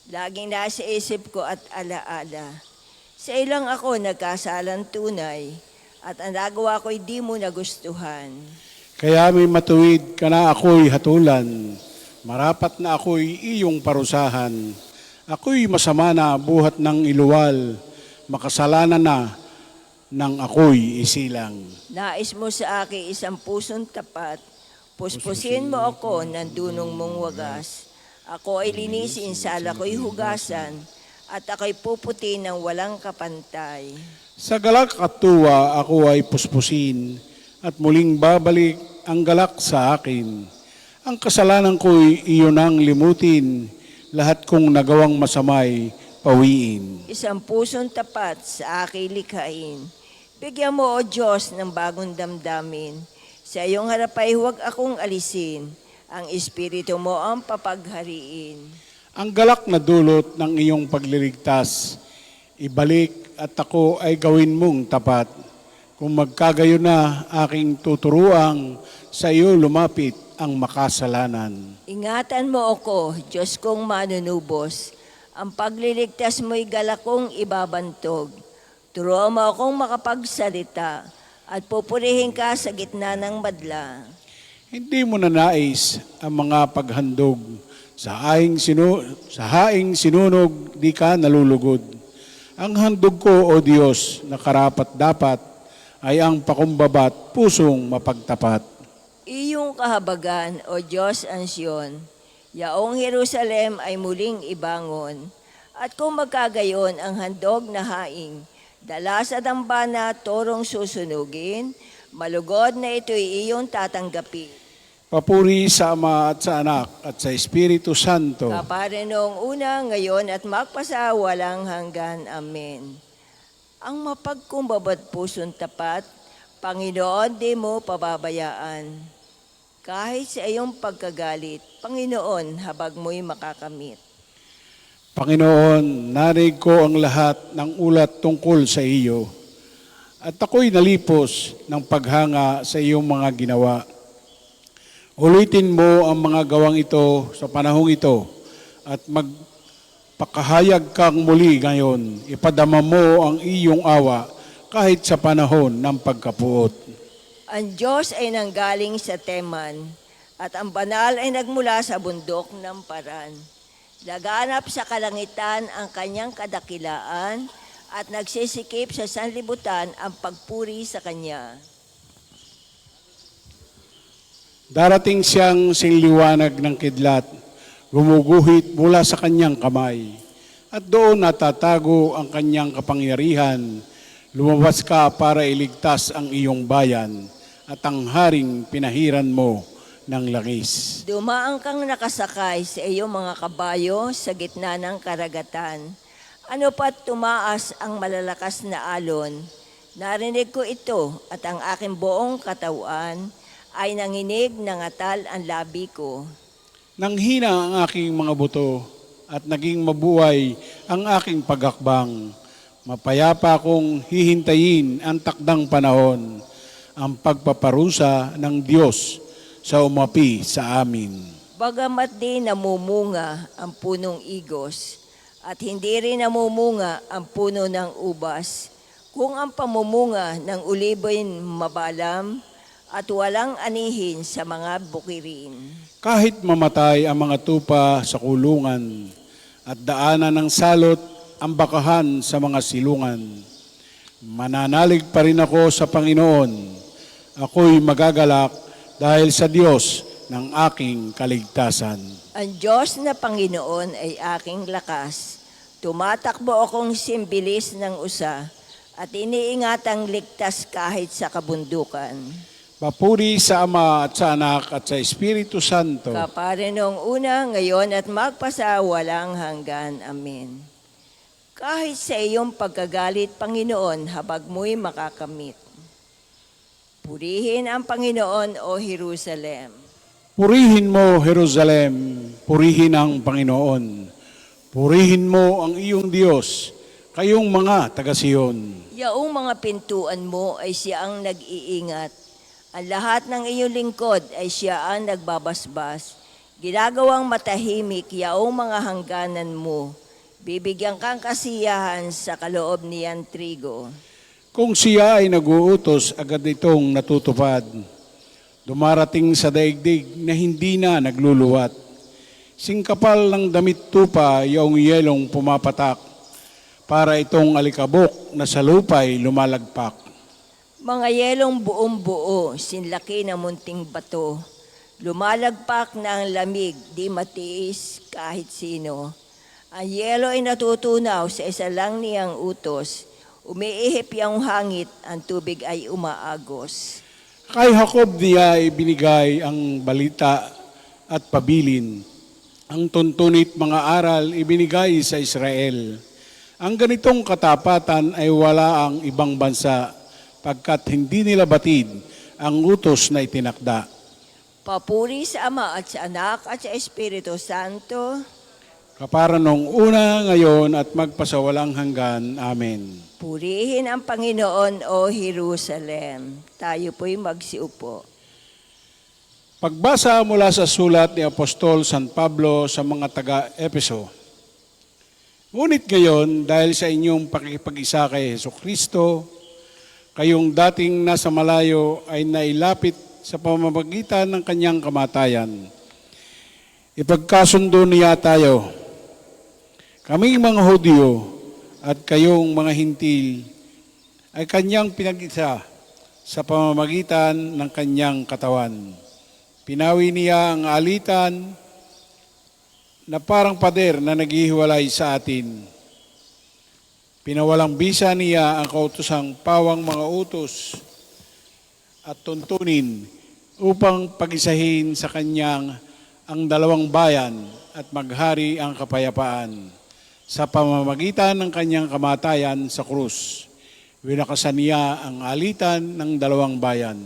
laging nasa isip ko at alaala. Sa ilang ako nagkasalang tunay, at ang nagawa ko'y di mo nagustuhan. Kaya may matuwid ka na ako'y hatulan, marapat na ako'y iyong parusahan. Ako'y masama na buhat ng iluwal, makasalanan na nang ako'y isilang. Nais mo sa akin isang pusong tapat, puspusin mo ako ng dunong mong wagas. Ako ay linisin, sala ko'y hugasan, at ako'y puputi ng walang kapantay. Sa galak at tuwa ako ay puspusin, at muling babalik ang galak sa akin. Ang kasalanan ko'y iyon ang limutin, lahat kong nagawang masamay pawiin. Isang pusong tapat sa aking likhain. Bigyan mo, O Diyos, ng bagong damdamin. Sa iyong harap ay huwag akong alisin. Ang Espiritu mo ang papaghariin. Ang galak na dulot ng iyong pagliligtas, ibalik at ako ay gawin mong tapat. Kung magkagayon na aking tuturuang, sa iyo lumapit ang makasalanan. Ingatan mo ako, Diyos kong manunubos. Ang pagliligtas mo'y galak kong ibabantog. Turuan mo akong makapagsalita at pupurihin ka sa gitna ng madla. Hindi mo na nais ang mga paghandog. Sa haing sinunog, di ka nalulugod. Ang handog ko, O Diyos, na karapat-dapat, ay ang pakumbabat, pusong mapagtapat. Iyong kahabagan, O Diyos ang Siyon, yaong Jerusalem ay muling ibangon. At kung magkagayon ang handog na haing, dala sa dambana torong susunugin, malugod na ito'y iyong tatanggapin. Papuri sa Ama at sa Anak at sa Espiritu Santo. Kapare noong una, ngayon at magpasawalang hanggan. Amen. Ang mapagkumbabat pusong tapat, Panginoon, di mo pababayaan. Kahit sa iyong pagkagalit, Panginoon, habag mo'y makakamit. Panginoon, narinig ko ang lahat ng ulat tungkol sa iyo, at ako'y nalipos ng paghanga sa iyong mga ginawa. Ulitin mo ang mga gawang ito sa panahong ito, at magpakahayag kang muli ngayon. Ipadama mo ang iyong awa kahit sa panahon ng pagkapuot. Ang Diyos ay nanggaling sa Teman, at ang banal ay nagmula sa bundok ng Paran. Laganap sa kalangitan ang kanyang kadakilaan, at nagsisikip sa sanlibutan ang pagpuri sa kanya. Darating siyang sinliwanag ng kidlat, gumuguhit mula sa kanyang kamay, at doon natatago ang kanyang kapangyarihan. Lumabas ka para iligtas ang iyong bayan, at ang haring pinahiran mo ng langis. Dumaan kang nakasakay sa iyong mga kabayo sa gitna ng karagatan. Ano pa't tumaas ang malalakas na alon, narinig ko ito at ang aking buong katawan ay nanginig ng atal ang labi ko. Nanghina ang aking mga buto at naging mabuhay ang aking pagakbang. Mapayapa kong hihintayin ang takdang panahon, ang pagpaparusa ng Diyos sa umapi sa amin. Bagamat di namumunga ang punong igos, at hindi rin namumunga ang puno ng ubas, kung ang pamumunga ng uliboy mabalam at walang anihin sa mga bukirin. Kahit mamatay ang mga tupa sa kulungan at daanan ng salot ang bakahan sa mga silungan, mananalig pa rin ako sa Panginoon. Ako'y magagalak dahil sa Diyos ng aking kaligtasan. Ang Diyos na Panginoon ay aking lakas. Tumatakbo akong simbilis ng usa at iniingatang ligtas kahit sa kabundukan. Papuri sa Ama at sa Anak at sa Espiritu Santo. Kapare noong una, ngayon at magpasawalang hanggan. Amen. Kahit sa iyong pagkagalit, Panginoon, habag mo'y makakamit. Purihin ang Panginoon, O Jerusalem. Purihin mo, Jerusalem, purihin ang Panginoon. Purihin mo ang iyong Diyos, kayong mga taga-Siyon. Yaong mga pintuan mo ay siya ang nag-iingat. Ang lahat ng iyong lingkod ay siya ang nagbabasbas. Ginagawang matahimik yaong mga hangganan mo. Bibigyan kang kasiyahan sa kaloob niyan trigo. Kung siya ay nag-uutos, agad itong natutupad. Dumarating sa daigdig na hindi na nagluluwat. Singkapal ng damit tupa yung yelong pumapatak para itong alikabok na sa lupay lumalagpak. Mga yelong buong buo, sinlaki na munting bato. Lumalagpak na ang lamig, di matiis kahit sino. Ang yelo ay natutunaw sa isa lang niyang utos. Umiihip yung hangit, ang tubig ay umaagos. Kay Jacob niya ibinigay ang balita at pabilin. Ang tuntunit mga aral ibinigay sa Israel. Ang ganitong katapatan ay wala ang ibang bansa, pagkat hindi nila batid ang utos na itinakda. Papuri sa Ama at sa Anak at sa Espiritu Santo. Kapara nung una, ngayon at magpasawalang hanggan. Amen. Purihin ang Panginoon, O Jerusalem. Tayo po'y magsiupo. Pagbasa mula sa sulat ni Apostol San Pablo sa mga taga-Epeso. Ngunit ngayon, dahil sa inyong pakikipag-isa kay Jesucristo, kayong dating nasa malayo ay nailapit sa pamamagitan ng kanyang kamatayan. Ipagkasundo niya tayo. Kaming mga Hudyo at kayong mga Hintil ay kanyang pinag-isa sa pamamagitan ng kanyang katawan. Pinawi niya ang alitan na parang pader na naghihiwalay sa atin. Pinawalang bisa niya ang kautosang pawang mga utos at tuntunin upang pag-isahin sa kanyang ang dalawang bayan at maghari ang kapayapaan. Sa pamamagitan ng kanyang kamatayan sa krus, winakasan niya ang alitan ng dalawang bayan.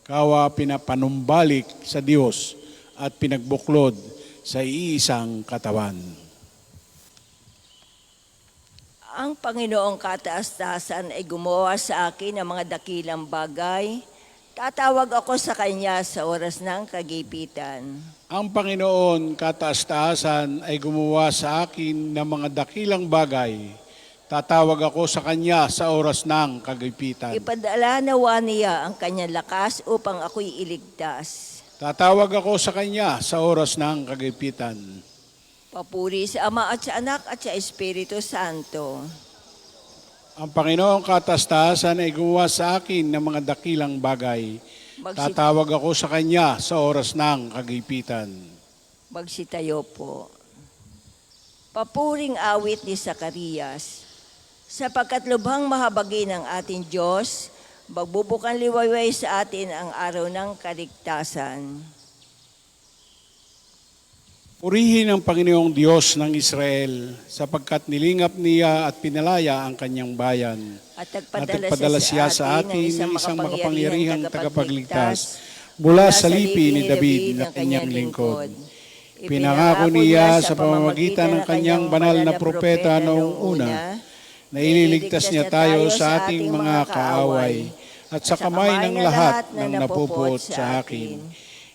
Kawa pinapanumbalik sa Diyos at pinagbuklod sa iisang katawan. Ang Panginoong kataas-taasan ay gumawa sa akin ng mga dakilang bagay. Tatawag ako sa Kanya sa oras ng kagipitan. Ang Panginoon kataas-taasan ay gumawa sa akin ng mga dakilang bagay. Tatawag ako sa Kanya sa oras ng kagipitan. Ipadala nawa niya ang Kanyang lakas upang ako'y iligtas. Tatawag ako sa Kanya sa oras ng kagipitan. Papuri sa Ama at sa Anak at sa Espiritu Santo. Ang Panginoong kataas-taasan ay gumawa sa akin ng mga dakilang bagay. Tatawag ako sa Kanya sa oras ng kagipitan. Magsitayo po. Papuring awit ni Zacarias. Sapagkat lubhang mahabagi ng ating Diyos, magbubukan liwayway sa atin ang araw ng kaligtasan. Purihin ang Panginoong Diyos ng Israel sapagkat nilingap niya at pinalaya ang kanyang bayan. At nagpadala siya sa atin ng isang makapangyarihang tagapagligtas mula sa lipi ni David na kanyang lingkod. Pinangako niya sa pamamagitan ng kanyang banal na propeta noong una na ililigtas niya tayo sa ating mga kaaway at sa kamay ng lahat ng napupot sa akin.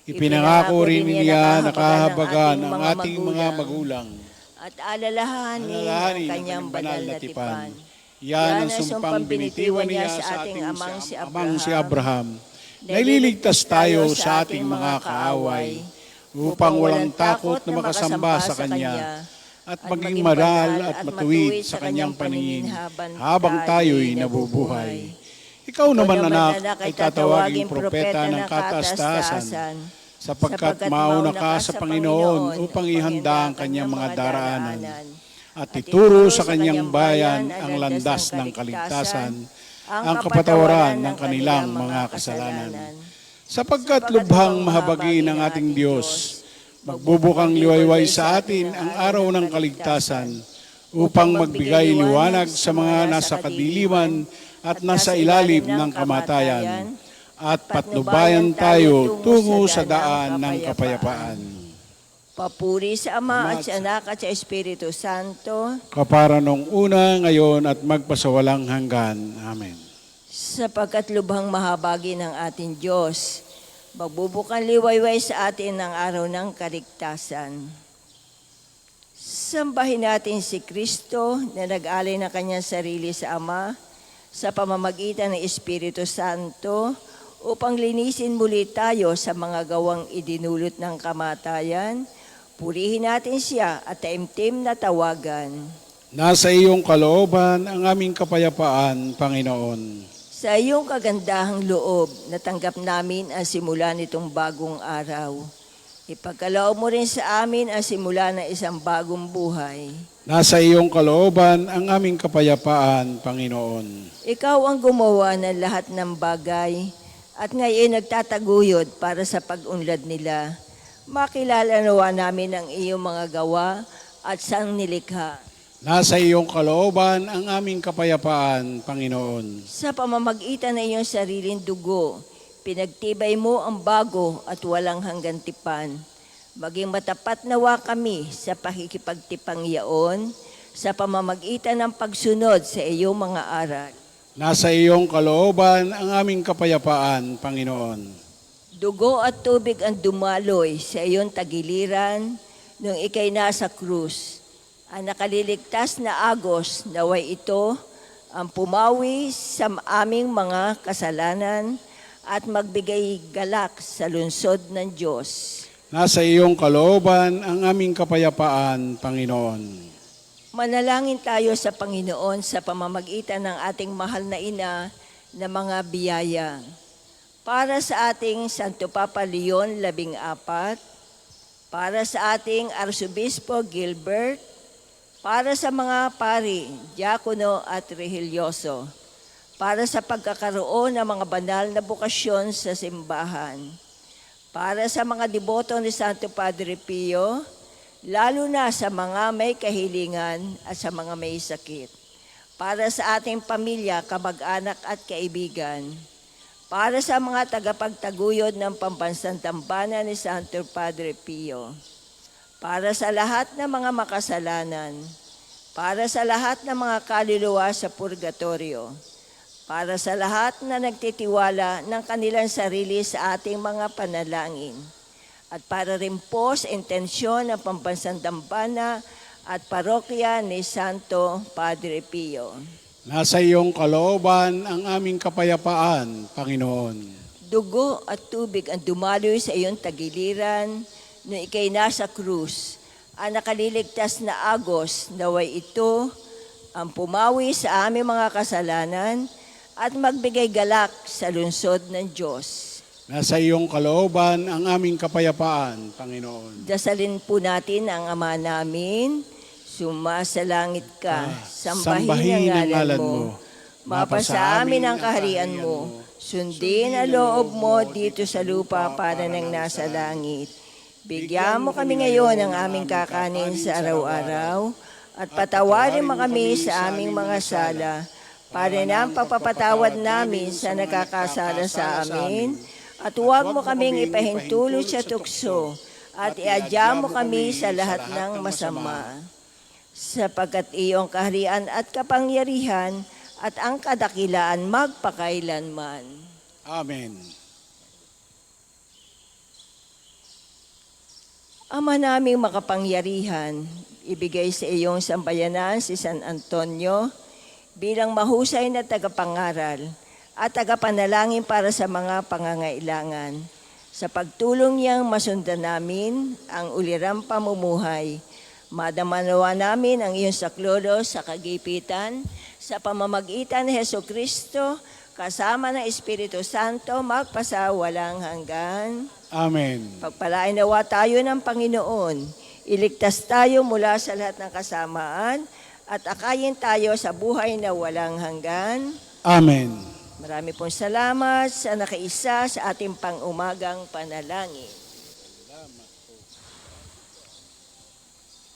Ipinangako rin niya na kahabagan ang ating mga magulang at alalahanin ang kanyang banal na tipan. Yan ang sumpang binitiwan niya sa ating amang si Abraham, na ililigtas tayo sa ating mga kaaway upang walang takot na makasamba sa Kanya at maging maral at matuwid sa Kanyang paningin habang tayo'y nabubuhay. Ikaw naman, anak, ay tatawaging propeta ng kataas-taasan, sapagkat mauna ka sa Panginoon upang ihanda ang kanyang mga daraanan at ituro sa kanyang bayan ang landas ng kaligtasan, ang kapatawaran ng kanilang mga kasalanan. Sapagkat lubhang mahabagi ng ating Diyos, magbubukang liwayway sa atin ang araw ng kaligtasan upang magbigay liwanag sa mga nasa kadiliman at nasa ilalim ng kamatayan, at patnubayan tayo tungo sa daan ng kapayapaan. Papuri sa Ama at sa Anak at sa Espiritu Santo. Kapara nung una, ngayon at magpasawalang hanggan. Amen. Sapagkat lubhang mahabagi ng ating Diyos, magbubukan liwayway sa atin ang araw ng kaligtasan. Sambahin natin si Kristo na nag-alay ng kanyang sarili sa Ama sa pamamagitan ng Espiritu Santo upang linisin muli tayo sa mga gawang idinulot ng kamatayan. Purihin natin siya at taimtim na tawagan. Nasa iyong kalooban ang aming kapayapaan, Panginoon. Sa iyong kagandahang loob, natanggap namin ang simula nitong bagong araw. Ipagkaloob mo rin sa amin ang simula ng isang bagong buhay. Nasa iyong kalooban ang aming kapayapaan, Panginoon. Ikaw ang gumawa ng lahat ng bagay at ngayon nagtataguyod para sa pag-unlad nila. Makilala nawa namin ang iyong mga gawa at sang nilikha. Nasa iyong kalooban ang aming kapayapaan, Panginoon. Sa pamamagitan ng iyong sariling dugo, Pinagtibay mo ang bago at walang hanggang tipan. Maging matapat nawa kami sa pakikipagtipang yaon sa pamamagitan ng pagsunod sa iyong mga aral. Nasa iyong kalooban ang aming kapayapaan, Panginoon. Dugo at tubig ang dumaloy sa iyong tagiliran nung ikay nasa krus. Ang nakaliligtas na agos, naway ito ang pumawi sa aming mga kasalanan at magbigay galak sa lungsod ng Diyos. Nasa iyong kalooban ang aming kapayapaan, Panginoon. Manalangin tayo sa Panginoon sa pamamagitan ng ating mahal na ina na mga biyaya. Para sa ating Santo Papa Leon 14, para sa ating Arsobispo Gilbert, para sa mga pari, diakono at rehilyoso, para sa pagkakaroon ng mga banal na bukasyon sa simbahan, para sa mga deboto ni Santo Padre Pio, lalo na sa mga may kahilingan at sa mga may sakit, para sa ating pamilya, kamag-anak at kaibigan, para sa mga tagapagtaguyod ng pambansang dambana ni Santo Padre Pio, para sa lahat ng mga makasalanan, para sa lahat ng mga kaluluwa sa purgatorio, para sa lahat na nagtitiwala ng kanilang sarili sa ating mga panalangin, at para rin po sa intensyon ng pambansang dambana at parokya ni Santo Padre Pio. Nasa iyong kalooban ang aming kapayapaan, Panginoon. Dugo at tubig ang dumaloy sa iyong tagiliran nung ikay nasa krus. Ang nakaliligtas na agos, naway ito ang pumawi sa aming mga kasalanan at magbigay galak sa lungsod ng Diyos. Nasa iyong kalooban ang aming kapayapaan, Panginoon. Dasalin po natin ang Ama namin, sumasalangit ka, sambahin ang ngalan mo, mapasa amin ang kaharian mo, sundin ang loob mo dito sa lupa para nang nasa langit. Bigyan mo kami ngayon ng aming kakanin sa araw-araw at patawarin mo kami sa aming mga sala para na ang pagpapatawad namin sa nakakasala sa amin at huwag mo kaming ipahintulot sa tukso at iadya mo kami sa lahat ng masama. Sapagkat iyong kaharian at kapangyarihan at ang kadakilaan magpakailanman. Amen. Ama naming makapangyarihan, ibigay sa iyong sambayanan si San Antonio bilang mahusay na tagapangaral at tagapanalangin para sa mga pangangailangan. Sa pagtulong niyang masundan namin ang ulirang pamumuhay, madamanawa namin ang iyong saklolo sa kagipitan sa pamamagitan ni Hesukristo kasama ng Espiritu Santo magpasawalang hanggan. Amen. Pagpalain nawa tayo ng Panginoon, iligtas tayo mula sa lahat ng kasamaan at akayin tayo sa buhay na walang hanggan. Amen. Marami pong salamat sa nakaisa sa ating pang-umagang panalangin.